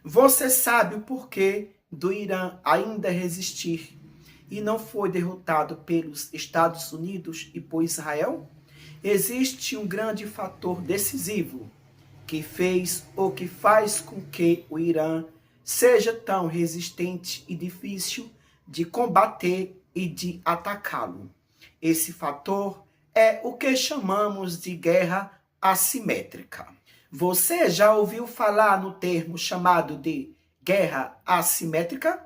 Você sabe o porquê do Irã ainda resistir e não foi derrotado pelos Estados Unidos e por Israel? Existe um grande fator decisivo que fez ou que faz com que o Irã seja tão resistente e difícil de combater e de atacá-lo. Esse fator é o que chamamos de guerra assimétrica. Você já ouviu falar no termo chamado de guerra assimétrica?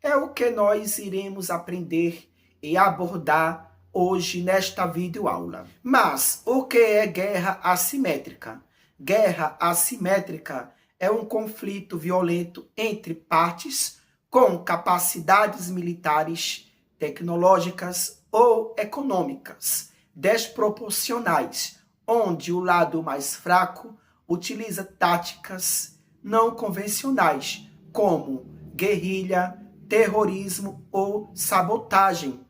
É o que nós iremos aprender e abordar hoje nesta videoaula. Mas o que é guerra assimétrica? Guerra assimétrica é um conflito violento entre partes com capacidades militares, tecnológicas ou econômicas desproporcionais, onde o lado mais fraco utiliza táticas não convencionais, como guerrilha, terrorismo ou sabotagem,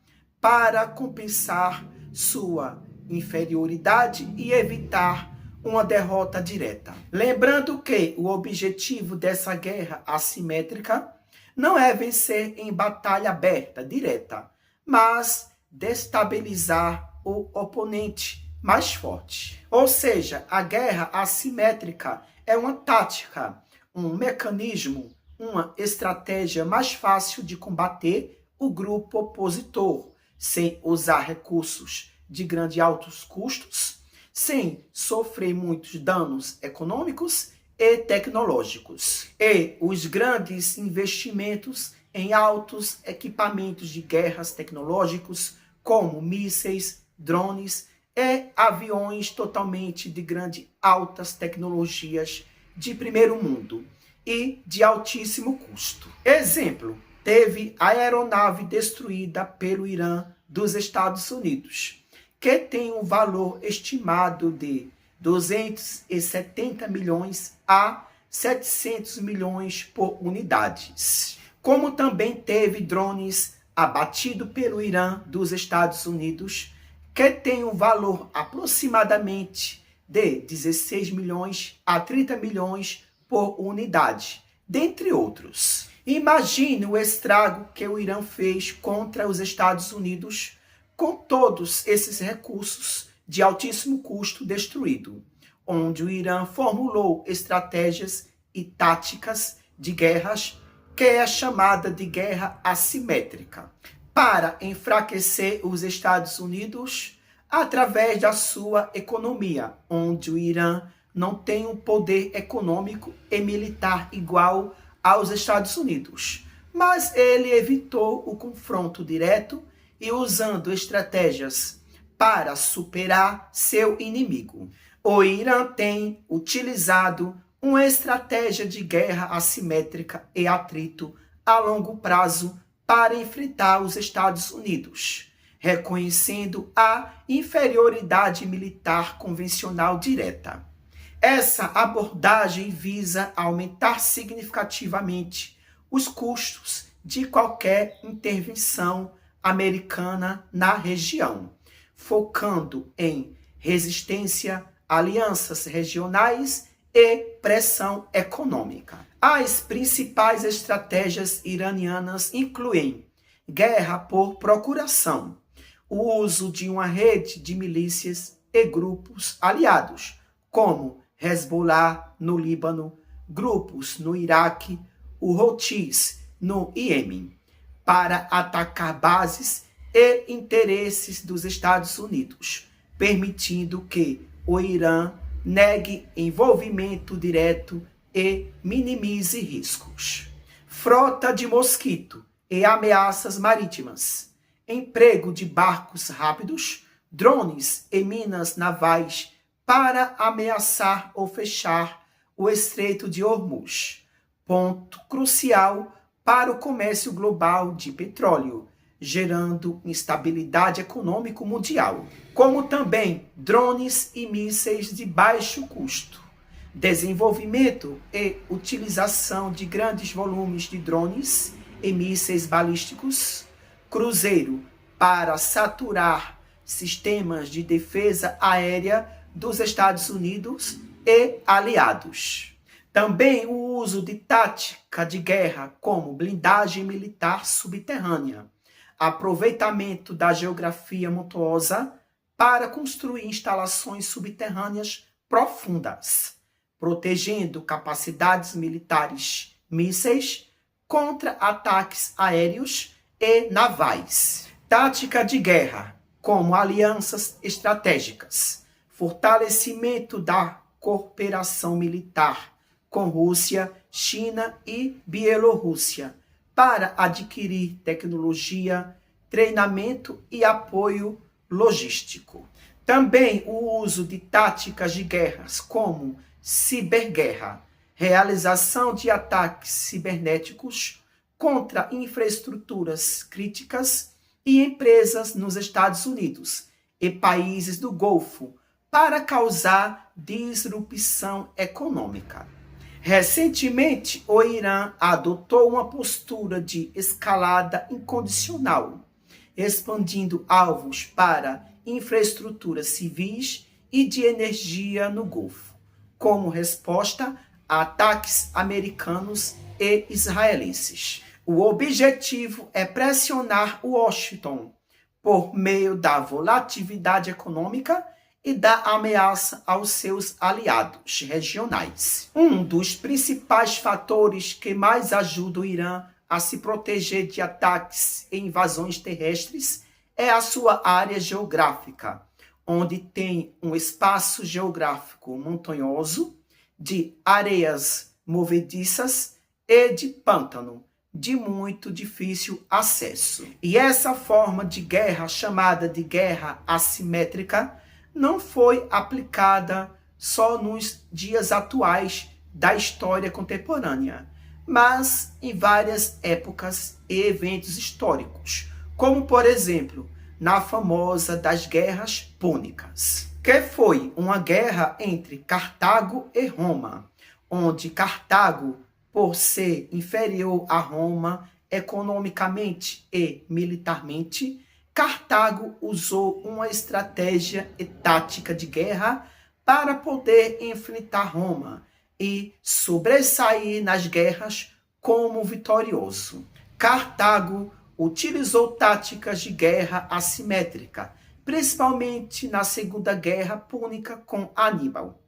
para compensar sua inferioridade e evitar uma derrota direta. Lembrando que o objetivo dessa guerra assimétrica não é vencer em batalha aberta, direta, mas destabilizar o oponente mais forte. Ou seja, a guerra assimétrica é uma tática, um mecanismo, uma estratégia mais fácil de combater o grupo opositor, sem usar recursos de grande altos custos, sem sofrer muitos danos econômicos e tecnológicos. E os grandes investimentos em altos equipamentos de guerras tecnológicos, como mísseis, drones e aviões totalmente de grande altas tecnologias de primeiro mundo e de altíssimo custo. Exemplo, teve a aeronave destruída pelo Irã dos Estados Unidos, que tem um valor estimado de 270 milhões a 700 milhões por unidades. Como também teve drones abatidos pelo Irã dos Estados Unidos, que tem um valor aproximadamente de 16 milhões a 30 milhões por unidade, dentre outros. Imagine o estrago que o Irã fez contra os Estados Unidos com todos esses recursos de altíssimo custo destruído, onde o Irã formulou estratégias e táticas de guerras que é chamada de guerra assimétrica, para enfraquecer os Estados Unidos através da sua economia, onde o Irã não tem um poder econômico e militar igual aos Estados Unidos, mas ele evitou o confronto direto e usando estratégias para superar seu inimigo. O Irã tem utilizado uma estratégia de guerra assimétrica e atrito a longo prazo para enfrentar os Estados Unidos, reconhecendo a inferioridade militar convencional direta. Essa abordagem visa aumentar significativamente os custos de qualquer intervenção americana na região, focando em resistência, alianças regionais e pressão econômica. As principais estratégias iranianas incluem guerra por procuração, o uso de uma rede de milícias e grupos aliados, como Hezbollah no Líbano, grupos no Iraque, o Houthis no Iêmen, para atacar bases e interesses dos Estados Unidos, permitindo que o Irã negue envolvimento direto e minimize riscos. Frota de mosquito e ameaças marítimas, emprego de barcos rápidos, drones e minas navais para ameaçar ou fechar o Estreito de Hormuz, ponto crucial para o comércio global de petróleo, gerando instabilidade econômica mundial, como também drones e mísseis de baixo custo, desenvolvimento e utilização de grandes volumes de drones e mísseis balísticos, cruzeiro para saturar sistemas de defesa aérea dos Estados Unidos e aliados. Também o uso de tática de guerra como blindagem militar subterrânea, aproveitamento da geografia montuosa para construir instalações subterrâneas profundas, protegendo capacidades militares, mísseis contra ataques aéreos e navais. Tática de guerra, como alianças estratégicas, fortalecimento da cooperação militar com Rússia, China e Bielorrússia, para adquirir tecnologia, treinamento e apoio logístico. Também o uso de táticas de guerras, como ciberguerra, realização de ataques cibernéticos contra infraestruturas críticas e empresas nos Estados Unidos e países do Golfo, para causar disrupção econômica. Recentemente, o Irã adotou uma postura de escalada incondicional, expandindo alvos para infraestruturas civis e de energia no Golfo, como resposta a ataques americanos e israelenses. O objetivo é pressionar Washington por meio da volatilidade econômica e da ameaça aos seus aliados regionais. Um dos principais fatores que mais ajuda o Irã a se proteger de ataques e invasões terrestres é a sua área geográfica, onde tem um espaço geográfico montanhoso, de areias movediças e de pântano, de muito difícil acesso. E essa forma de guerra, chamada de guerra assimétrica, não foi aplicada só nos dias atuais da história contemporânea, mas em várias épocas e eventos históricos, como, por exemplo, na famosa das Guerras Púnicas, que foi uma guerra entre Cartago e Roma, onde Cartago, por ser inferior a Roma economicamente e militarmente, Cartago usou uma estratégia e tática de guerra para poder enfrentar Roma e sobressair nas guerras como vitorioso. Cartago utilizou táticas de guerra assimétrica, principalmente na Segunda Guerra Púnica com Aníbal.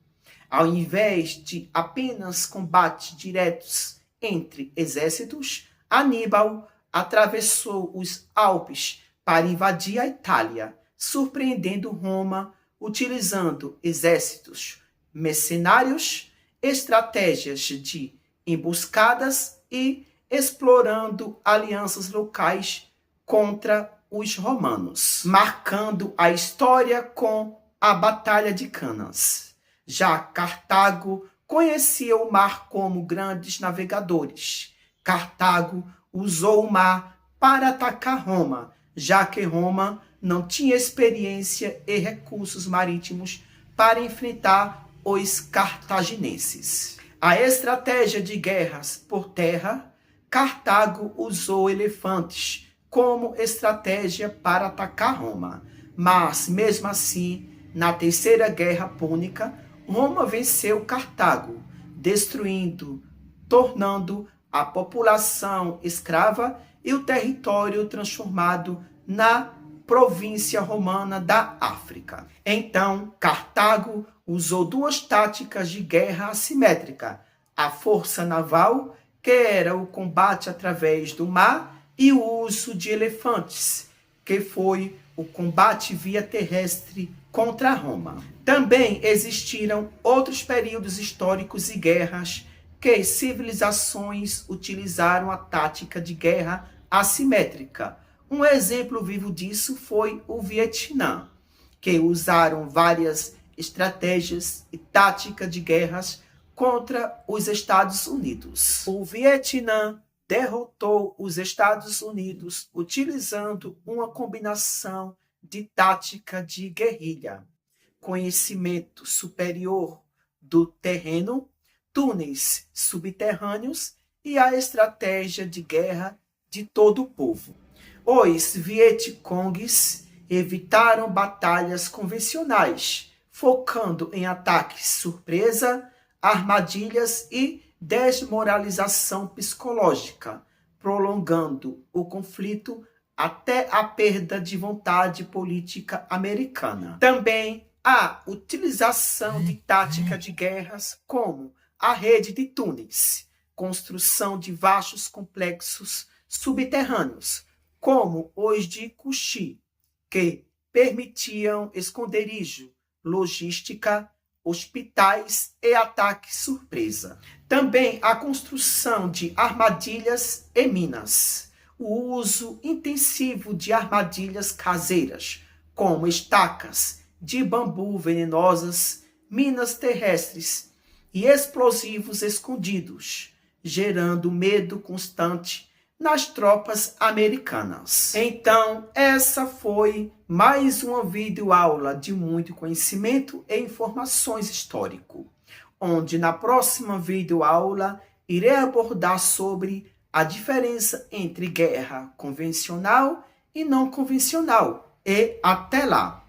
Ao invés de apenas combates diretos entre exércitos, Aníbal atravessou os Alpes para invadir a Itália, surpreendendo Roma, utilizando exércitos mercenários, estratégias de emboscadas e explorando alianças locais contra os romanos, marcando a história com a Batalha de Canas. Já Cartago conhecia o mar como grandes navegadores. Cartago usou o mar para atacar Roma, já que Roma não tinha experiência e recursos marítimos para enfrentar os cartaginenses. A estratégia de guerras por terra, Cartago usou elefantes como estratégia para atacar Roma. Mas, mesmo assim, na Terceira Guerra Púnica, Roma venceu Cartago, tornando a população escrava e o território transformado na província romana da África. Então, Cartago usou duas táticas de guerra assimétrica: a força naval, que era o combate através do mar, e o uso de elefantes, que foi o combate via terrestre contra Roma. Também existiram outros períodos históricos e guerras que civilizações utilizaram a tática de guerra assimétrica. Um exemplo vivo disso foi o Vietnã, que usaram várias estratégias e táticas de guerras contra os Estados Unidos. O Vietnã derrotou os Estados Unidos utilizando uma combinação de tática de guerrilha, conhecimento superior do terreno, túneis subterrâneos e a estratégia de guerra de todo o povo. Os Vietcongues evitaram batalhas convencionais, focando em ataques surpresa, armadilhas e desmoralização psicológica, prolongando o conflito até a perda de vontade política americana. Também a utilização de tática de guerras como a rede de túneis, construção de vastos complexos subterrâneos, como os de Kushi, que permitiam esconderijo, logística, hospitais e ataque surpresa. Também a construção de armadilhas e minas, o uso intensivo de armadilhas caseiras, como estacas de bambu venenosas, minas terrestres e explosivos escondidos, gerando medo constante nas tropas americanas. Então, essa foi mais uma videoaula de muito conhecimento e informações históricas, onde na próxima videoaula irei abordar sobre a diferença entre guerra convencional e não convencional. E até lá!